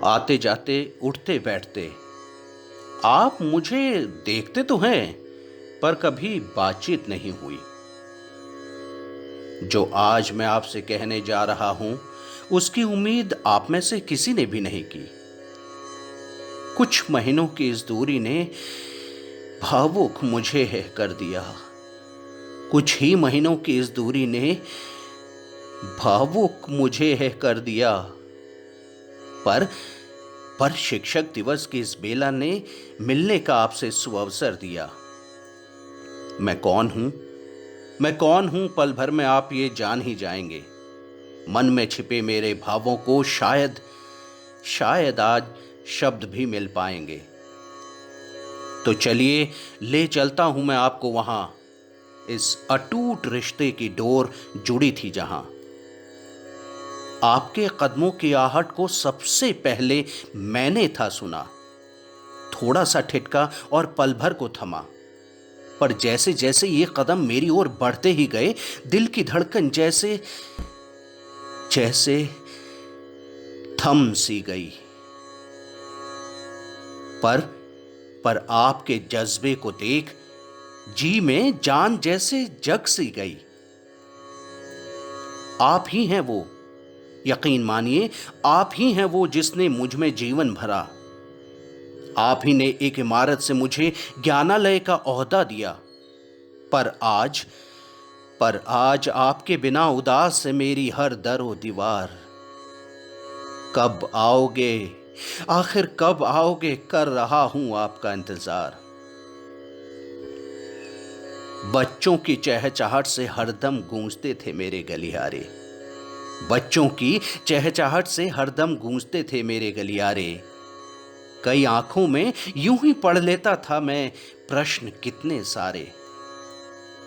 आते जाते उठते बैठते आप मुझे देखते तो हैं, पर कभी बातचीत नहीं हुई। जो आज मैं आपसे कहने जा रहा हूं, उसकी उम्मीद आप में से किसी ने भी नहीं की। कुछ महीनों की इस दूरी ने भावुक मुझे है कर दिया। कुछ ही महीनों की इस दूरी ने भावुक मुझे है कर दिया। पर शिक्षक दिवस की इस बेला ने मिलने का आपसे सुअवसर दिया। मैं कौन हूं? मैं कौन हूं, पल भर में आप ये जान ही जाएंगे। मन में छिपे मेरे भावों को शायद आज शब्द भी मिल पाएंगे। तो चलिए, ले चलता हूं मैं आपको वहां, इस अटूट रिश्ते की डोर जुड़ी थी जहां। आपके कदमों की आहट को सबसे पहले मैंने था सुना। थोड़ा सा ठिठका और पल भर को थमा, पर जैसे जैसे ये कदम मेरी ओर बढ़ते ही गए, दिल की धड़कन जैसे जैसे थम सी गई। पर आपके जज्बे को देख जी में जान जैसे जग सी गई। आप ही हैं वो, यकीन मानिए, आप ही हैं वो जिसने मुझ में जीवन भरा। आप ही ने एक इमारत से मुझे ज्ञानालय का ओहदा दिया। पर आज आपके बिना उदास है मेरी हर दर व दीवार। कब आओगे, आखिर कब आओगे, कर रहा हूं आपका इंतजार। बच्चों की चहचहाहट से हरदम गूंजते थे मेरे गलियारे। बच्चों की चहचहाहट से हरदम गूंजते थे मेरे गलियारे। कई आंखों में यूं ही पढ़ लेता था मैं प्रश्न कितने सारे।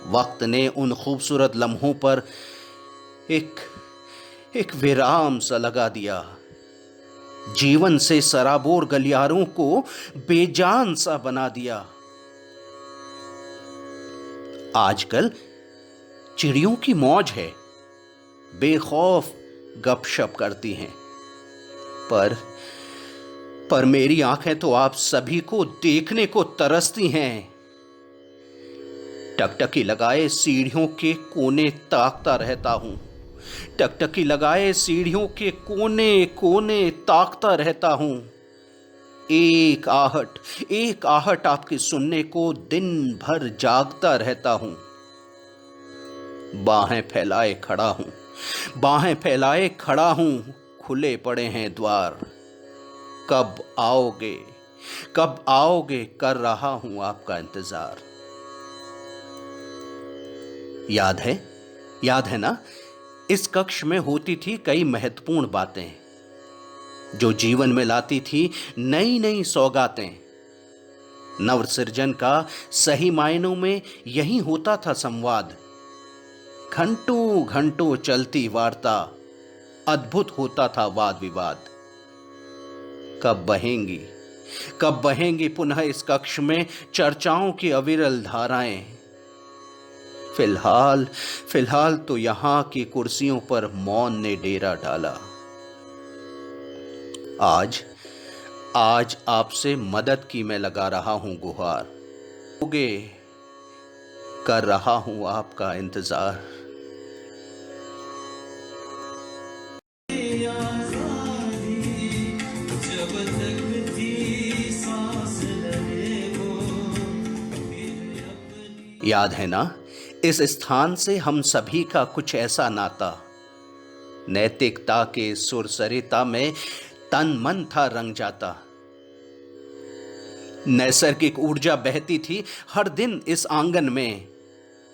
वक्त ने उन खूबसूरत लम्हों पर एक विराम सा लगा दिया। जीवन से सराबोर गलियारों को बेजान सा बना दिया। आजकल चिड़ियों की मौज है, बेखौफ गपशप करती हैं। पर मेरी आंखें तो आप सभी को देखने को तरसती हैं। टकटकी लगाए सीढ़ियों के कोने ताकता रहता हूं। टकटकी लगाए सीढ़ियों के कोने कोने ताकता रहता हूं। एक आहट आपकी सुनने को दिन भर जागता रहता हूं। बाहें फैलाए खड़ा हूं, खुले पड़े हैं द्वार। कब आओगे, कर रहा हूं आपका इंतजार। याद है ना, इस कक्ष में होती थी कई महत्वपूर्ण बातें, जो जीवन में लाती थी नई नई सौगातें। नवसृजन का सही मायनों में यही होता था संवाद। घंटों घंटों चलती वार्ता, अद्भुत होता था वाद विवाद। कब बहेंगी पुनः इस कक्ष में चर्चाओं की अविरल धाराएं। फिलहाल तो यहां की कुर्सियों पर मौन ने डेरा डाला। आज आपसे मदद की मैं लगा रहा हूं गुहार। होगे, कर रहा हूं आपका इंतजार। याद है ना, इस स्थान से हम सभी का कुछ ऐसा नाता। नैतिकता के सुरसरिता में तन मन था रंग जाता। नैसर्गिक ऊर्जा बहती थी हर दिन इस आंगन में।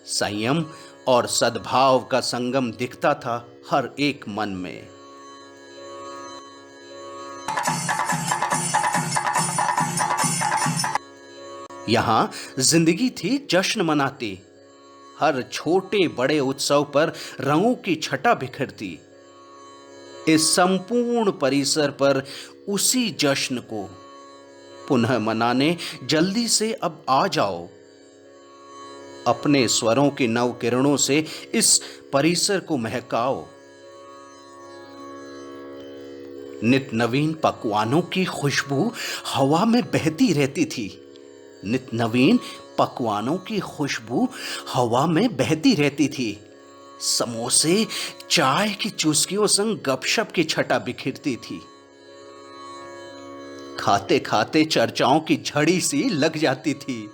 संयम और सद्भाव का संगम दिखता था हर एक मन में। यहां जिंदगी थी जश्न मनाती। हर छोटे बड़े उत्सव पर रंगों की छटा बिखरती। इस संपूर्ण परिसर पर उसी जश्न को पुनः मनाने जल्दी से अब आ जाओ। अपने स्वरों की नव किरणों से इस परिसर को महकाओ। नित नवीन पकवानों की खुशबू हवा में बहती रहती थी। नित नवीन पकवानों की खुशबू हवा में बहती रहती थी। समोसे चाय की चुस्कियों संग गपशप की छटा बिखरती थी। खाते खाते चर्चाओं की झड़ी सी लग जाती थी।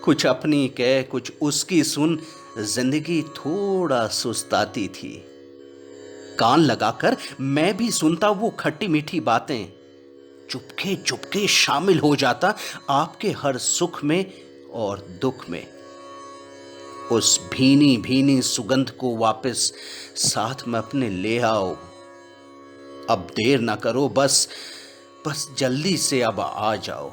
कुछ अपनी कह कुछ उसकी सुन जिंदगी थोड़ा सुस्ताती थी। कान लगाकर मैं भी सुनता वो खट्टी मीठी बातें, चुपके चुपके शामिल हो जाता आपके हर सुख में और दुख में। उस भीनी भीनी सुगंध को वापस साथ में अपने ले आओ। अब देर ना करो, बस बस जल्दी से अब आ जाओ।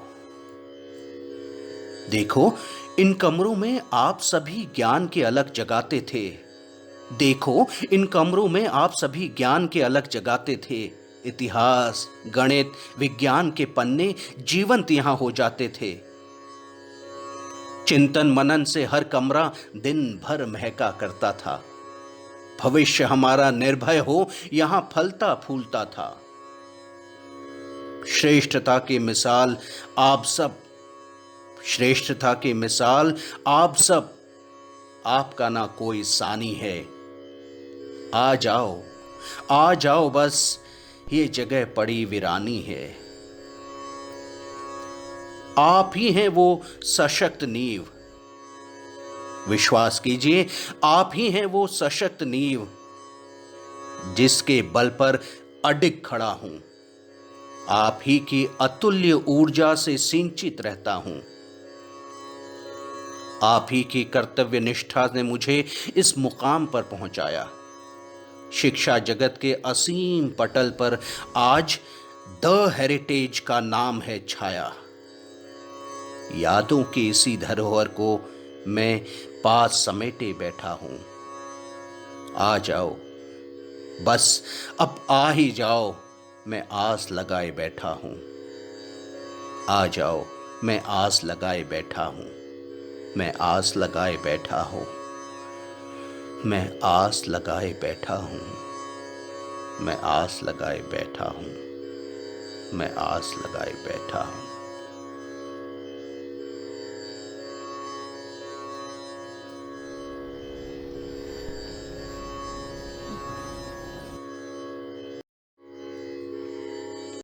देखो, इन कमरों में आप सभी ज्ञान के अलग जगाते थे। देखो, इन कमरों में आप सभी ज्ञान के अलग जगाते थे। इतिहास, गणित, विज्ञान के पन्ने जीवंत यहां हो जाते थे। चिंतन मनन से हर कमरा दिन भर महका करता था। भविष्य हमारा निर्भय हो यहां फलता फूलता था। श्रेष्ठता की मिसाल आप सब, श्रेष्ठता की मिसाल आप सब, आपका ना कोई सानी है। आ जाओ बस, ये जगह पड़ी वीरानी है। आप ही हैं वो सशक्त नींव, विश्वास कीजिए, आप ही हैं वो सशक्त नींव जिसके बल पर अडिग खड़ा हूं। आप ही की अतुल्य ऊर्जा से सिंचित रहता हूं। आप ही की कर्तव्य निष्ठा ने मुझे इस मुकाम पर पहुंचाया। शिक्षा जगत के असीम पटल पर आज द हेरिटेज का नाम है छाया। यादों की इसी धरोहर को मैं पास समेटे बैठा हूं। आ जाओ, बस अब आ ही जाओ, मैं आस लगाए बैठा हूं। आ जाओ, मैं आस लगाए बैठा हूं। मैं आस लगाए बैठा हूं। मैं आस लगाए बैठा हूं। मैं आस लगाए बैठा हूं। मैं आस लगाए बैठा हूं।